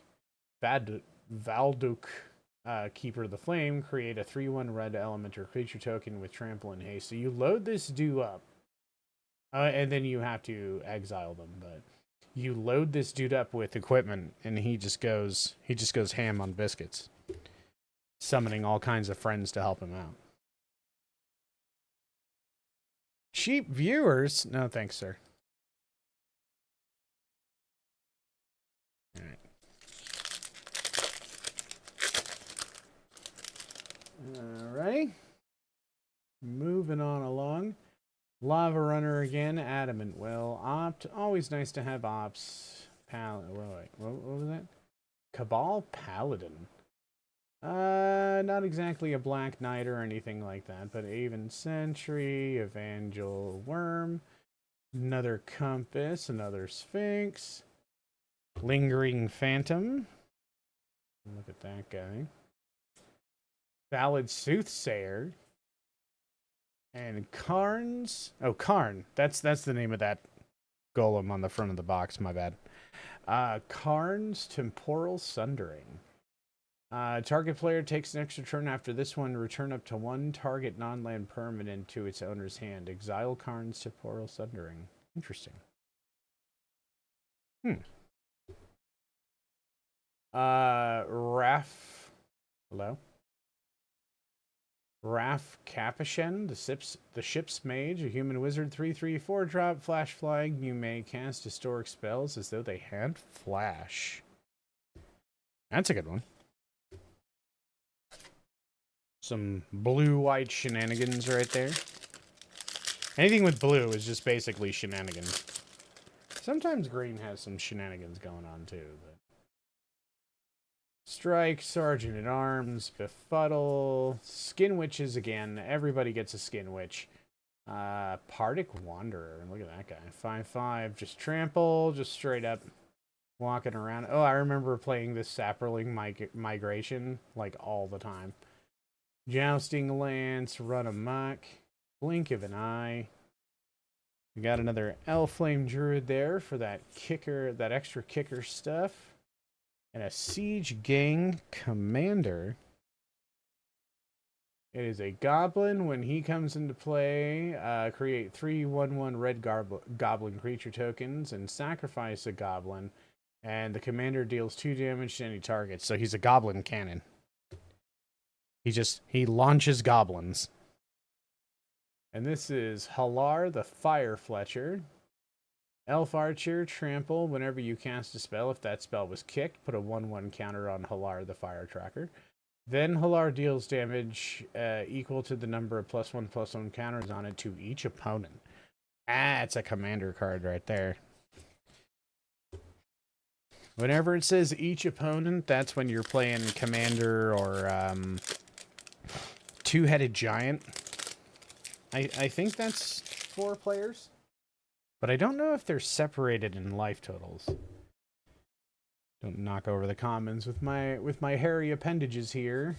Keeper of the Flame, create a 3/1 red element or creature token with trample and haste. So you load this dude up. And then you have to exile them, but... You load this dude up with equipment, and he just goes ham on biscuits, summoning all kinds of friends to help him out. Cheap viewers? No, thanks, sir. All right. Moving on along. Lava Runner again, Adamant Will. Opt, always nice to have ops. Wait, what was that? Cabal Paladin. Not exactly a Black Knight or anything like that, but Aven Sentry, Evangel Worm, another Compass, another Sphinx, Lingering Phantom. Look at that guy. Valid Soothsayer. And Karn's... Oh, Karn. That's the name of that golem on the front of the box. My bad. Karn's Temporal Sundering. Target player takes an extra turn after this one. Return up to 1 target non-land permanent to its owner's hand. Exile Karn's Temporal Sundering. Interesting. Hello? Raf Capuchin, the ship's mage, a human wizard, 3/3 4-drop, flash flying. You may cast historic spells as though they had flash. That's a good one. Some blue-white shenanigans right there. Anything with blue is just basically shenanigans. Sometimes green has some shenanigans going on too, but... Strike, Sergeant at Arms, Befuddle, Skin Witches again. Everybody gets a Skin Witch. Pardic Wanderer. Look at that guy. 5/5. Just trample, just straight up walking around. Oh, I remember playing this Saproling Migration like all the time. Jousting Lance, Run Amok, Blink of an Eye. We got another Elflame Druid there for that kicker, that extra kicker stuff. And a Siege Gang Commander. It is a goblin. When he comes into play, create 3/1/1 red goblin creature tokens and sacrifice a goblin. And the commander deals 2 damage to any target. So he's a goblin cannon. He launches goblins. And this is Halar the Fire Fletcher. Elf Archer, trample. Whenever you cast a spell, if that spell was kicked, put a 1/1 counter on Halar the Fire Tracker. Then Halar deals damage equal to the number of +1/+1 counters on it to each opponent. Ah, it's a commander card right there. Whenever it says each opponent, that's when you're playing commander or two-headed giant. I think that's 4 players, but I don't know if they're separated in life totals. Don't knock over the commons with my hairy appendages here.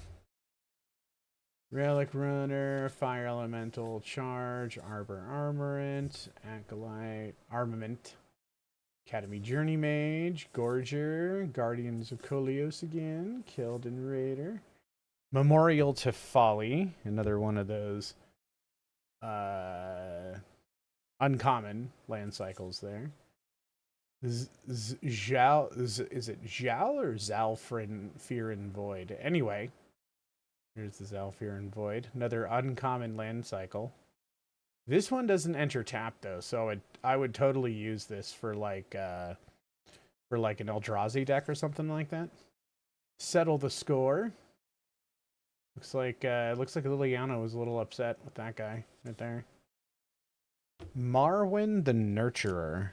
Relic Runner, Fire Elemental, Charge, Arbor Armorant, Acolyte, Armament, Academy Journey Mage, Gorger, Guardians of Kolios again, Kilden Raider, Memorial to Folly, another one of those uncommon land cycles there. Is it Zhal or Zalfrin Fear and Void? Anyway, here's the Zalfir and Void. Another uncommon land cycle. This one doesn't enter tap though, so I would totally use this for like an Eldrazi deck or something like that. Settle the score. Looks like Liliana was a little upset with that guy right there. Marwyn the Nurturer.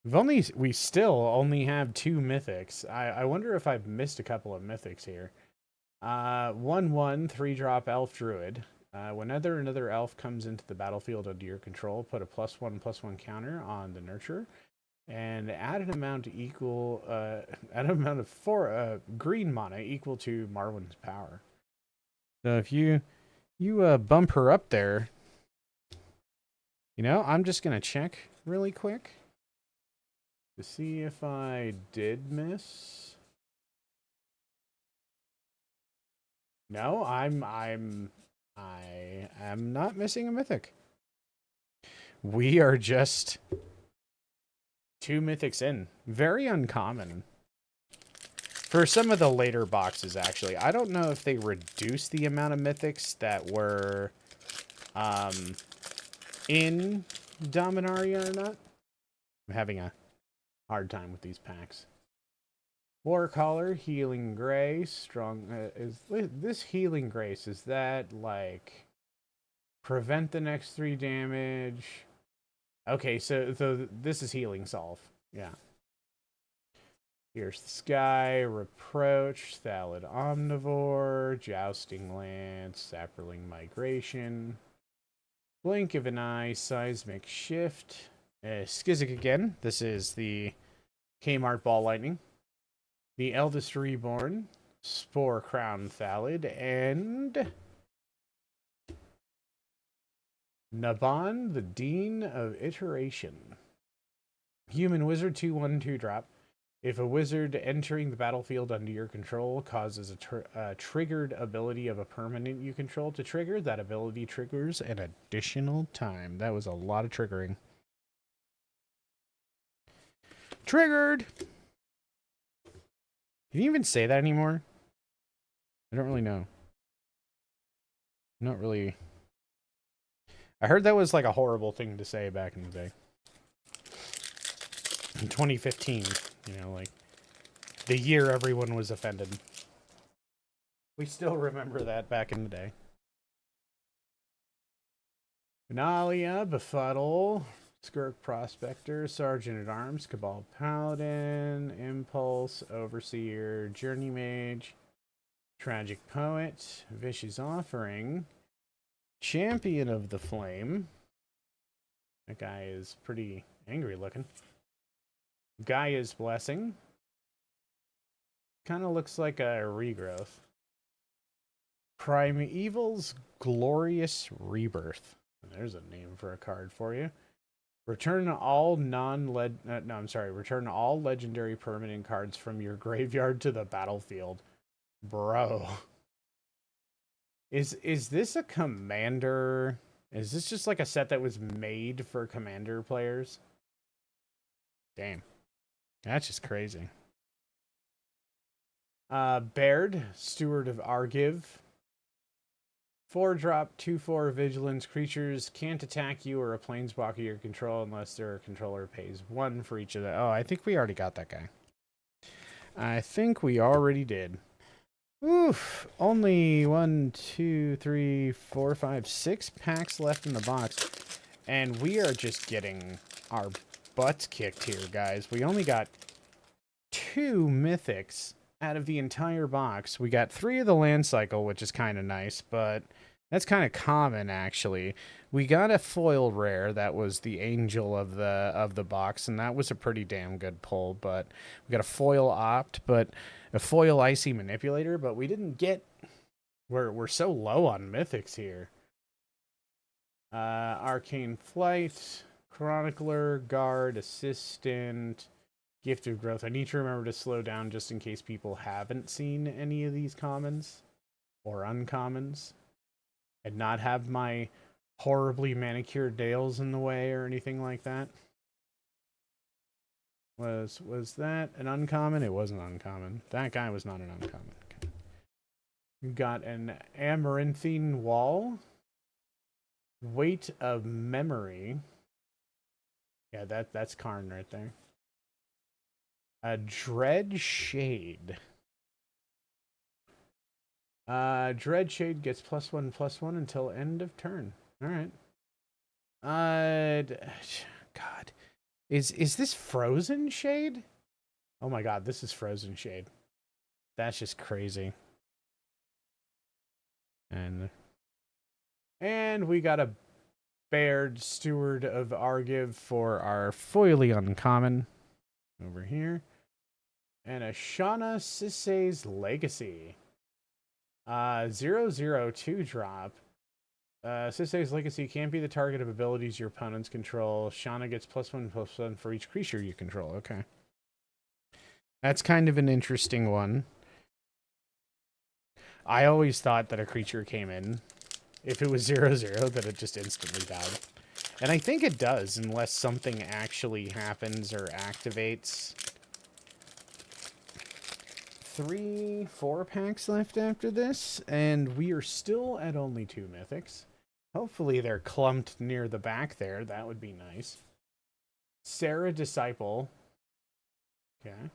We still only have 2 mythics. I wonder if I've missed a couple of mythics here. 1/1 3-drop elf druid. Whenever another elf comes into the battlefield under your control, put a +1/+1 counter on the nurturer, and add an amount of 4 green mana equal to Marwyn's power. So if you bump her up there, I'm just gonna check really quick to see if I did miss. No, I am not missing a mythic. We are just 2 mythics in. Very uncommon. For some of the later boxes, actually. I don't know if they reduced the amount of mythics that were in Dominaria or not. I'm having a hard time with these packs. Warcaller, Healing Grace, strong. Is this Healing Grace? Is that like prevent the next 3 damage? Okay, so this is Healing Solve. Yeah. Here's the Sky, Reproach, Thallid Omnivore, Jousting Lance, Saproling Migration, Blink of an Eye, Seismic Shift, Skizzik again. This is the Kmart Ball Lightning. The Eldest Reborn, Spore Crown Thallid, and Naban, the Dean of Iteration. Human Wizard 2/1 2-drop. If a wizard entering the battlefield under your control causes a triggered ability of a permanent you control to trigger, that ability triggers an additional time. That was a lot of triggering. Triggered! Can you even say that anymore? I don't really know. Not really. I heard that was like a horrible thing to say back in the day. In 2015, like the year everyone was offended. We still remember that back in the day. Benalia, Befuddle, Skirk Prospector, Sergeant at Arms, Cabal Paladin, Impulse, Overseer, Journey Mage, Tragic Poet, Vicious Offering, Champion of the Flame. That guy is pretty angry looking. Gaia's Blessing. Kind of looks like a regrowth. Primeval's Glorious Rebirth. There's a name for a card for you. Return all return all legendary permanent cards from your graveyard to the battlefield. Bro. Is this a commander? Is this just like a set that was made for commander players? Damn. That's just crazy. Baird, Steward of Argiv. 4-drop, 2/4 vigilance. Creatures can't attack you or a planeswalker you control unless their controller pays 1 for each of them. Oh, I think we already got that guy. I think we already did. Oof. Only 1, 2, 3, 4, 5, 6 packs left in the box. And we are just getting our butts kicked here, guys. We only got 2 mythics out of the entire box. We got 3 of the land cycle, which is kind of nice, but that's kind of common, actually. We got a foil rare that was the angel of the box, and that was a pretty damn good pull. But we got a foil opt, but a foil icy manipulator, but we didn't get. We're so low on mythics here. Arcane Flight, Chronicler, Guard, Assistant, Gift of Growth. I need to remember to slow down just in case people haven't seen any of these commons or uncommons, and not have my horribly manicured nails in the way or anything like that. Was that an uncommon? It wasn't uncommon. That guy was not an uncommon. Okay. We got an Amaranthine Wall. Weight of Memory. Yeah, that's Karn right there. A Dread Shade. Dread Shade gets +1/+1 until end of turn. All right. God, is this Frozen Shade? Oh my God, this is Frozen Shade. That's just crazy. And we got a Baird, Steward of Argiv for our foily uncommon over here. And a Shauna Sisay's Legacy. 0/0 2-drop. Sisay's Legacy can't be the target of abilities your opponents control. Shauna gets +1/+1 for each creature you control. Okay. That's kind of an interesting one. I always thought that a creature came in, if it was 0/0, that it just instantly died. And I think it does, unless something actually happens or activates. 3, 4 packs left after this, and we are still at only 2 mythics. Hopefully they're clumped near the back there. That would be nice. Sarah Disciple. Okay.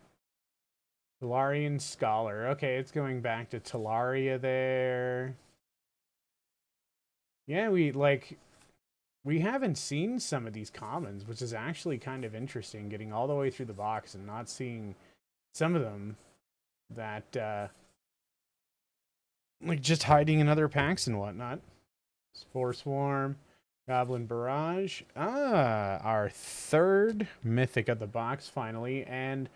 Talarian Scholar. Okay, it's going back to Talaria there. Yeah, we haven't seen some of these commons, which is actually kind of interesting, getting all the way through the box and not seeing some of them that like just hiding in other packs and whatnot. Spore Swarm, Goblin Barrage. Our 3rd mythic of the box finally, and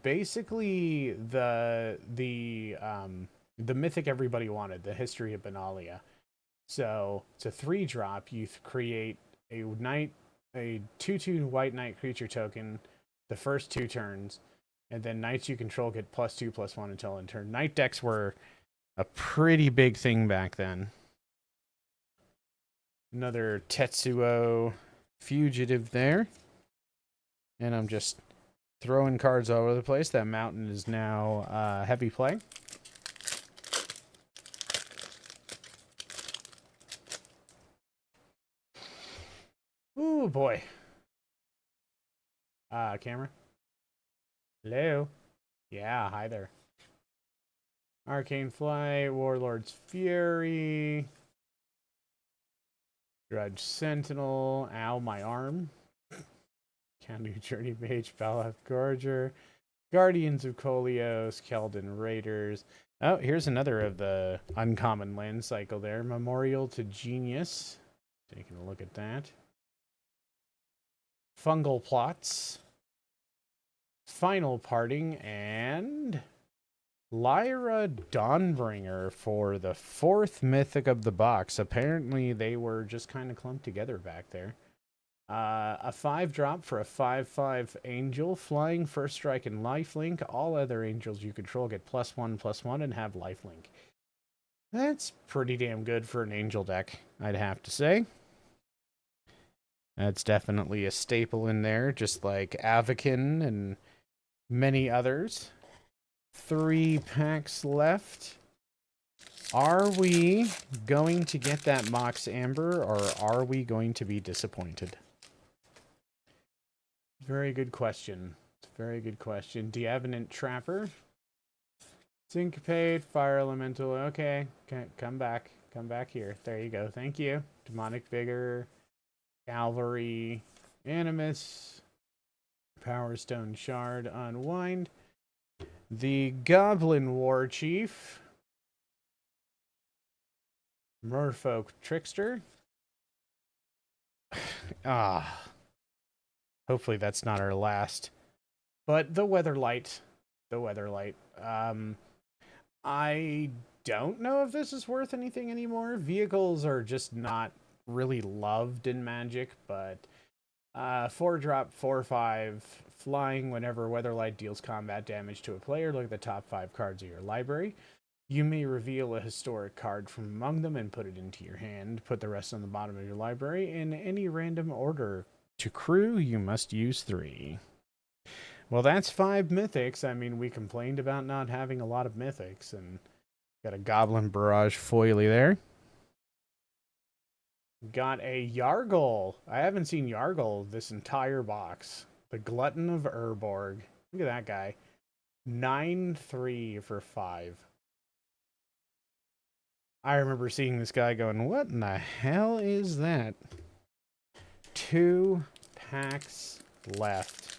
basically the mythic everybody wanted, the History of Benalia. So it's a 3-drop. You create a 2/2 white knight creature token the first 2 turns, and then knights you control get +2/+1 until end turn. Knight decks were a pretty big thing back then. Another Tetsuo Fugitive there. And I'm just throwing cards all over the place. That mountain is now heavy play. Ooh, boy. Camera? Hello? Yeah, hi there. Arcane Flight, Warlord's Fury, Drudge Sentinel, ow, my arm. County Journey Mage, Balak Gorger, Guardians of Kolios, Keldon Raiders. Oh, here's another of the uncommon land cycle there. Memorial to Genius. Taking a look at that. Fungal Plots. Final Parting, and Lyra Dawnbringer for the 4th mythic of the box. Apparently, they were just kind of clumped together back there. A 5-drop for a 5/5 angel, flying, first strike, and lifelink. All other angels you control get +1/+1 and have lifelink. That's pretty damn good for an angel deck, I'd have to say. That's definitely a staple in there, just like Avakin and many others. 3 packs left. Are we going to get that Mox Amber, or are we going to be disappointed? Very good question. Very good question. Diavinant Trapper. Syncopate, Fire Elemental. Okay, come back. Come back here. There you go. Thank you. Demonic Vigor. Cavalry. Animus. Power Stone Shard. Unwind. The Goblin War Chief. Merfolk Trickster. Hopefully that's not our last. But the Weatherlight. The Weatherlight. I don't know if this is worth anything anymore. Vehicles are just not really loved in Magic, but 4-drop, 4/5, flying whenever Weatherlight deals combat damage to a player. Look at the top 5 cards of your library. You may reveal a historic card from among them and put it into your hand. Put the rest on the bottom of your library in any random order. To crew, you must use 3. Well, that's 5 mythics. I mean, we complained about not having a lot of mythics, and got a Goblin Barrage Foily there. Got a Yargle. I haven't seen Yargle this entire box. The Glutton of Urborg. Look at that guy. 9/3 for 5. I remember seeing this guy going, what in the hell is that? 2 packs left.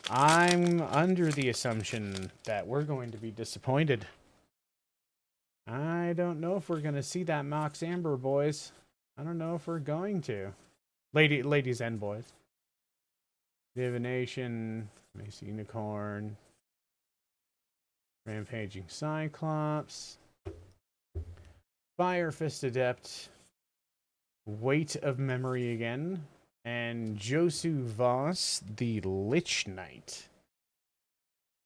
I'm under the assumption that we're going to be disappointed. I don't know if we're going to see that Mox Amber, boys. I don't know if we're going to. Ladies and boys. Divination, Mace Unicorn, Rampaging Cyclops, Fire Fist Adept, Weight of Memory again, and Josu Voss, the Lich Knight.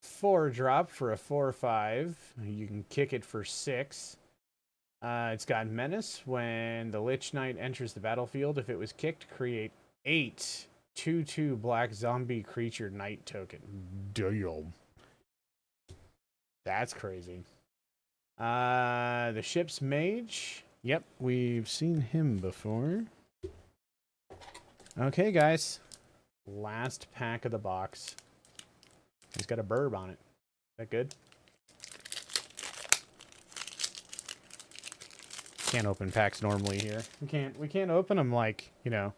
4-drop for a 4/5. You can kick it for 6. It's got Menace. When the Lich Knight enters the battlefield, if it was kicked, create 8 2/2 black zombie creature knight token. Damn. That's crazy. The Ship's Mage. Yep, we've seen him before. Okay, guys. Last pack of the box. He's got a burb on it. Is that good? Can't open packs normally here. We can't open them like, you know,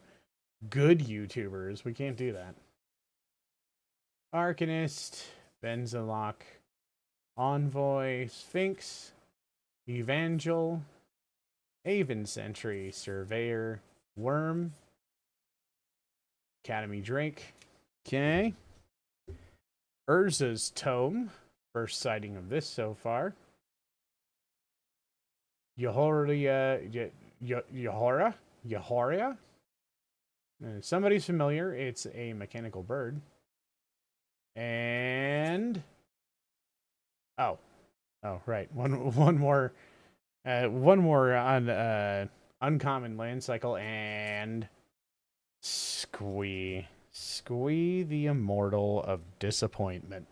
good YouTubers. We can't do that. Arcanist, Benzalock, Envoy, Sphinx, Evangel, Aven Sentry, Surveyor, Worm, Academy Drake. Okay. Urza's Tome. First sighting of this so far. Yahoria. Somebody's familiar. It's a mechanical bird. And oh, right. One more on uncommon land cycle, and Squee the Immortal of Disappointment.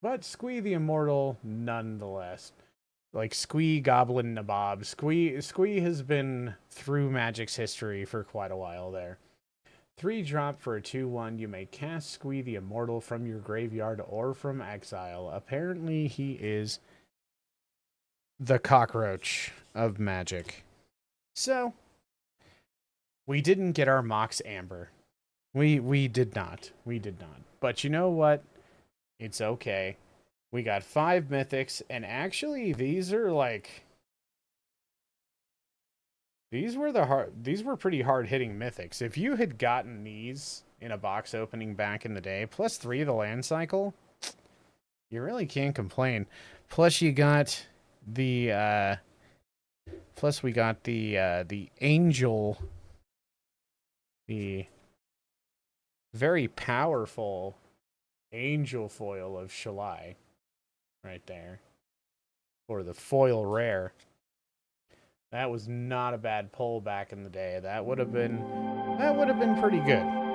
But Squee the Immortal nonetheless. Like Squee Goblin Nabob. Squee has been through Magic's history for quite a while there. 3-drop for a 2/1. You may cast Squee the Immortal from your graveyard or from exile. Apparently he is the cockroach of Magic. So, we didn't get our Mox Amber. We did not. We did not. But you know what? It's okay. We got 5 mythics, and actually these are like these were pretty hard-hitting mythics. If you had gotten these in a box opening back in the day, plus 3 of the land cycle, You really can't complain. Plus you got the plus we got the angel, the very powerful angel foil of Shalai right there. Or the foil rare. That was not a bad pull back in the day. That would have been pretty good.